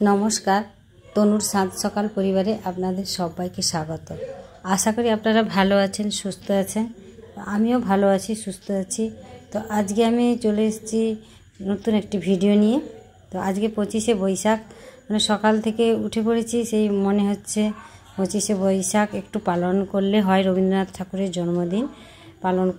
नमस्कार तनुर सात सकाल परिवारे आपनादेर सबाइके स्वागत। आशा करी आपनारा भालो आछेन सुस्थ आछेन। आमिओ भालो आछि सुस्थ आछि। तो आजके आमि चले एसेछि नतुन एकटी भिडियो निये। तो आजके 25शे बैशाख माने सकाल थेके उठे पड़ेछि, सेई मने हच्छे 25शे बैशाख एकटु पालन करले हय रवीन्द्रनाथ ठाकुरेर जन्मदिन पालन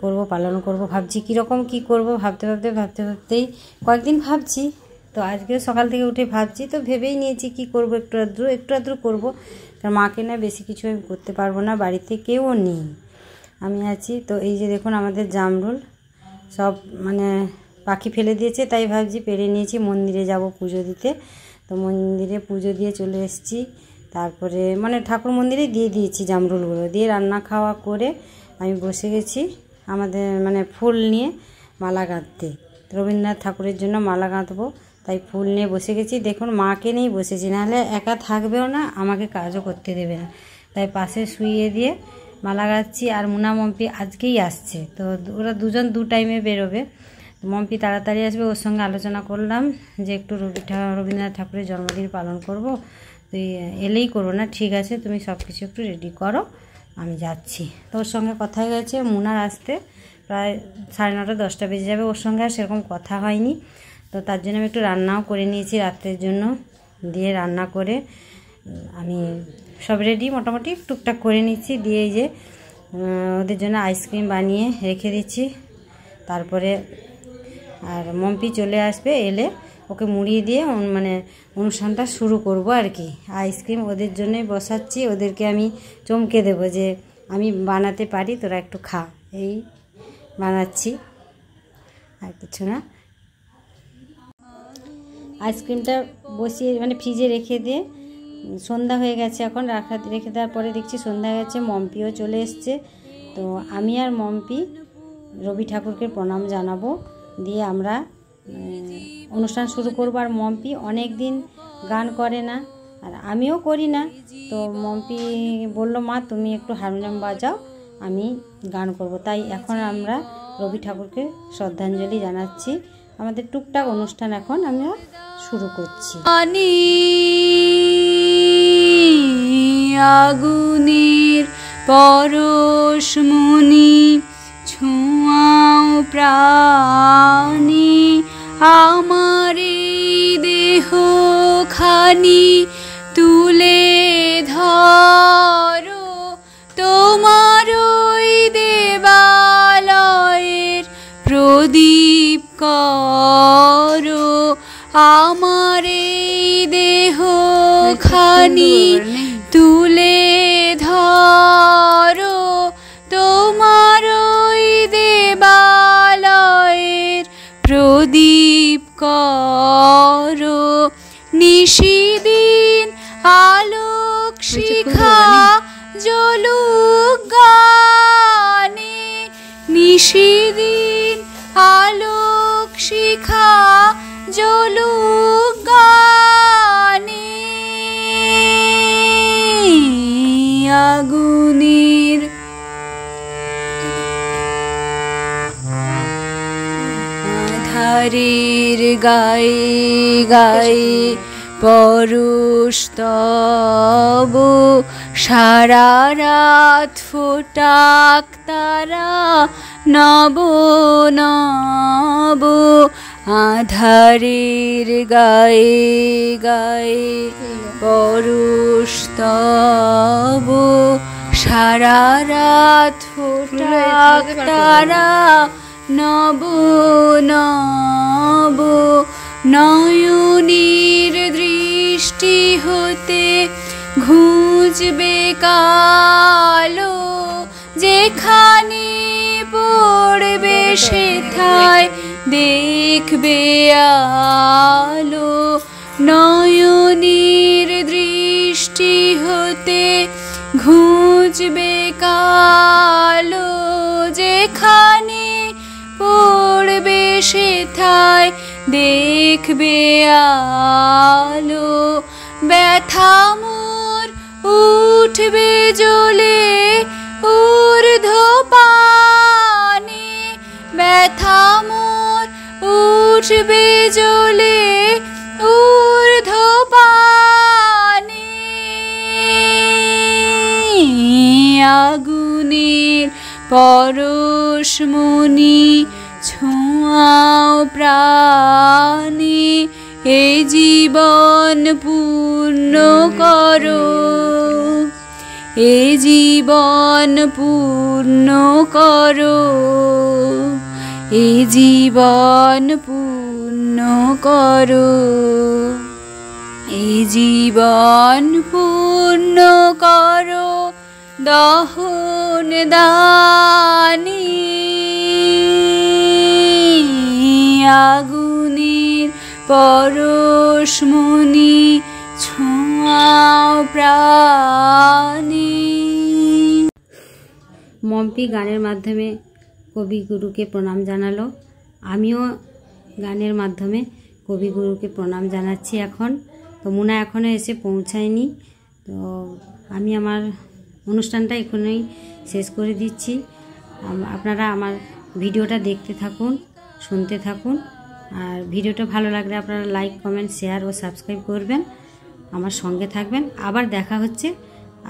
करब भाबछि कि रकम कि करब भाबते भाबतेई कयेकदिन भाबछि। तो आज के सकाल থেকে উঠে ভাবছি, তো ভেবেই নিয়েছি কি করব, একটু আদ্রু করব। কারণ মাকে না বেশি কিছু আমি করতে পারবো না, বাড়িতে কেউ নেই, আমি আছি। তো এই যে দেখুন আমাদের জামরুল সব মানে পাখি ফেলে দিয়েছে, তাই ভাবছি পেরে নিয়েছি, মন্দিরে যাব পুজো দিতে। তো মন্দিরে পুজো দিয়ে চলে এসেছি। তারপরে মানে ঠাকুর মন্দিরে দিয়ে দিয়েছি জামরুলগুলো, দিয়ে রান্না খাওয়া করে আমি বসে গেছি আমাদের মানে ফুল নিয়ে মালা গাঁথতে। রবীন্দ্রনাথ ঠাকুরের জন্য মালা গাঁথবো, তাই ফুল নিয়ে বসে গেছি। দেখুন মাকে নিয়েই বসেছি, নাহলে একা থাকবেও না, আমাকে কাজও করতে দেবে না, তাই পাশে শুইয়ে দিয়ে মালা গাঁথছি। আর মুনা মম্পি আজকেই আসছে, তো ওরা দুজন দু টাইমে বেরোবে। মম্পি তাড়াতাড়ি আসবে, ওর সঙ্গে আলোচনা করলাম যে একটু রবীন্দ্রনাথ ঠাকুরের জন্মদিন পালন করব, তো এলেই করবো না, ঠিক আছে তুমি সব কিছু একটু রেডি করো, আমি যাচ্ছি। তো ওর সঙ্গে কথা হয়ে গেছে, মুনার আসতে প্রায় 9:30 10টা বেজে যাবে। ওর সঙ্গে আর সেরকম কথা হয়নি। তো তার জন্য আমি একটু রান্নাও করে নিয়েছি রাতের জন্য, দিয়ে রান্না করে আমি সব রেডি মোটামুটি টুকটাক করে নিচ্ছি। দিয়ে এই যে ওদের জন্য আইসক্রিম বানিয়ে রেখে দিচ্ছি। তারপরে আর মম্পি চলে আসবে, এলে ওকে মুড়িয়ে দিয়ে মানে অনুষ্ঠানটা শুরু করব আর কি। আইসক্রিম ওদের জন্যই বসাচ্ছি, ওদেরকে আমি চমকে দেবো যে আমি বানাতে পারি, তোরা একটু খা, এই বানাচ্ছি, আর কিছু না। আইসক্রিমটা বসিয়ে মানে ফ্রিজে রেখে দিয়ে সন্ধ্যা হয়ে গেছে, এখন রেখে দেওয়ার পরে দেখছি সন্ধ্যা হয়ে গেছে, মম্পিও চলে এসছে। তো আমি আর মম্পি রবি ঠাকুরকে প্রণাম জানাবো, দিয়ে আমরা অনুষ্ঠান শুরু করবো। আর মম্পি অনেক দিন গান করে না, আর আমিও করি না। তো মম্পি বলল, মা তুমি একটু হারমোনিয়াম বাজাও, আমি গান করব। তাই এখন আমরা রবি ঠাকুরকে শ্রদ্ধাঞ্জলি জানাচ্ছি। আমাদের টুকটাক অনুষ্ঠান এখন আমরা শুরু করছি। আগুনের পরশমণি ছোঁয়াও প্রাণে, আমার দেহ খানি তুলে ধরো, তোমার ওই দেবালয়ের প্রদীপ করো, আমার দেহ খানি তুলে ধরো, তোমার ওই দেবালয়ের প্রদীপ করো, নিশিদিন আলোক শিখা জ্বলুক গানে, নিশিদিন আলোক শিখা জ্বলুক গানে, আগুনের আধারের গায়ে গায়ে পরশ তব, সারা রাত ফোটাক তারা নব নব, আধারের গায়ে গায়ে পরশ তব, সারা রাত ফোটাক তারা নব নব, নয়নের দৃষ্টি হতে ঘুচবে কালো, যেখানে পড়বে সেথায় দেখবে আলো, নয়নের দৃষ্টি হতে ঘুচবে কালো, যেখানে পড়বে সেথায় দেখবে আলো, ব্যথা মোর উঠবে জ্বলে ঊর্ধ্বপানে, ব্যথা মোর উঠবে জ্বলে ঊর্ধ্বপানে, পরশমণি ছোঁয়াও প্রাণে, এ জীবন পূর্ণ করো, এ জীবন পূর্ণ করো, এ জীবন পূর্ণ করো, এ জীবন পূর্ণ করো দহন দানি, আগুনের পরশমণি ছোঁয়াও প্রাণে। মম্পি গানের মাধ্যমে কবিগুরুকে প্রণাম জানালো, আমিও গানের মাধ্যমে কবিগুরুকে প্রণাম জানাচ্ছি। এখন তো মুনা এখনও এসে পৌঁছায়নি, তো আমি আমার অনুষ্ঠানটা এখনই শেষ করে দিচ্ছি। আপনারা আমার ভিডিওটা দেখতে থাকুন, শুনতে থাকুন, আর ভিডিওটা ভালো লাগলে আপনারা লাইক, কমেন্ট, শেয়ার ও সাবস্ক্রাইব করবেন, আমার সঙ্গে থাকবেন। আবার দেখা হচ্ছে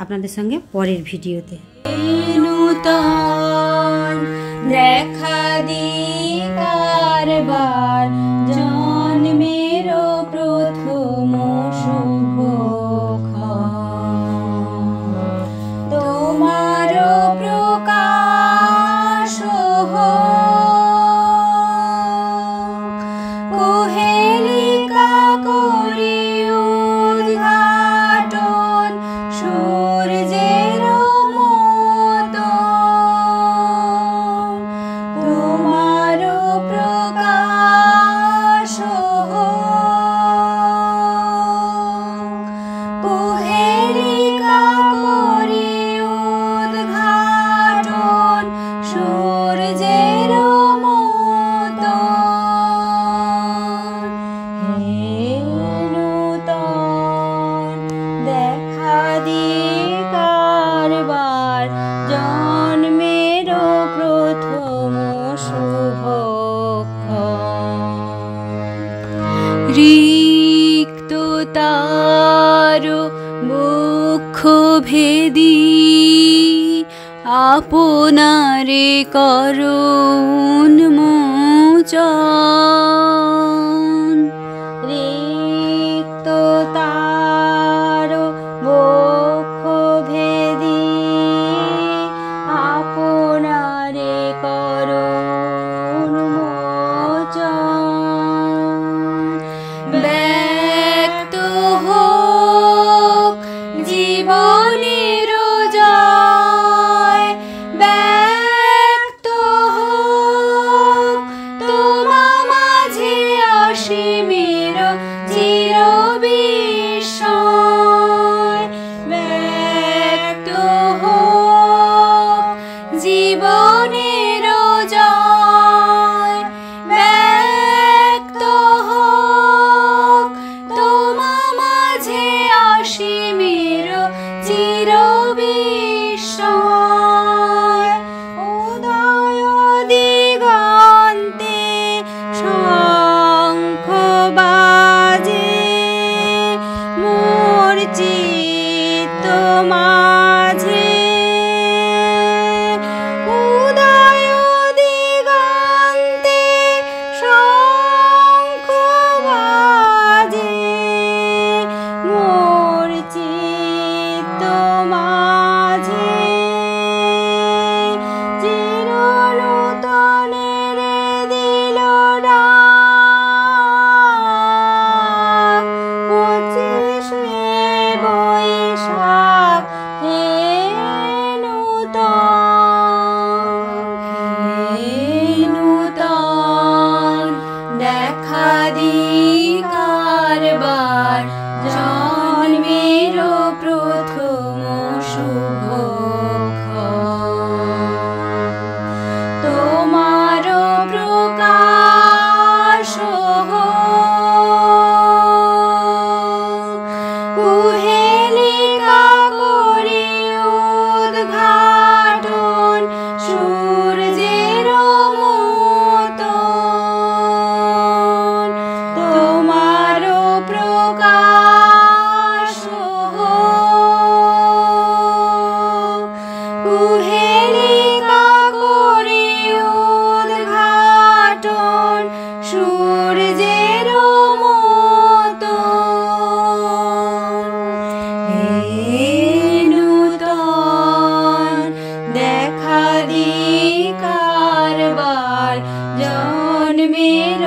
আপনাদের সঙ্গে পরের ভিডিওতে। নূতন দেখা দি কারবার, জন্মের প্রথম শুভক্ষণ, তোমার প্রকাশ কোহেলিকা করি উদ্ঘাটন, সূর্যের মতো তোমার প্রকাশ কোহেলিকা করি উদ্ঘাটন, সূর্যের মতো হে নূতন দেখা দি কারবার, জন্মের প্রথম শুভক্ষণ, রিক্ত তার বক্ষ ভেদি আপনারে করুণ মোচন, রিক্ত তার বক্ষ ভেদি আপনারে করুণ মোচন, ব্যক্ত হোক জীবনের জয়, ব্যক্ত হোক তোমা মাঝে অসীমের চির বিস্ময়, ব্যক্ত হোক জীবনের জয়, ব্যক্ত হোক তোমা মাঝে অসীমের চির বিস্ময়, উদয় দিগন্তে শঙ্খ বাজে, মোর চিত্ত মাঝে, উদয় দিগন্তে শঙ্খ বাজে, মোর চিত্ত মাঝে, চির নূতনের দিল ডাক, 25শে বৈশাখ হে নূতন দেখা দি কারবার, জন্মের প্রথম শুভক্ষণ, তোমার প্রকাশ কুহেলিকা করি উদ্ঘাটন, সূর্যের মতো তোমার প্রকাশ কুহেলিকা করি জন্মের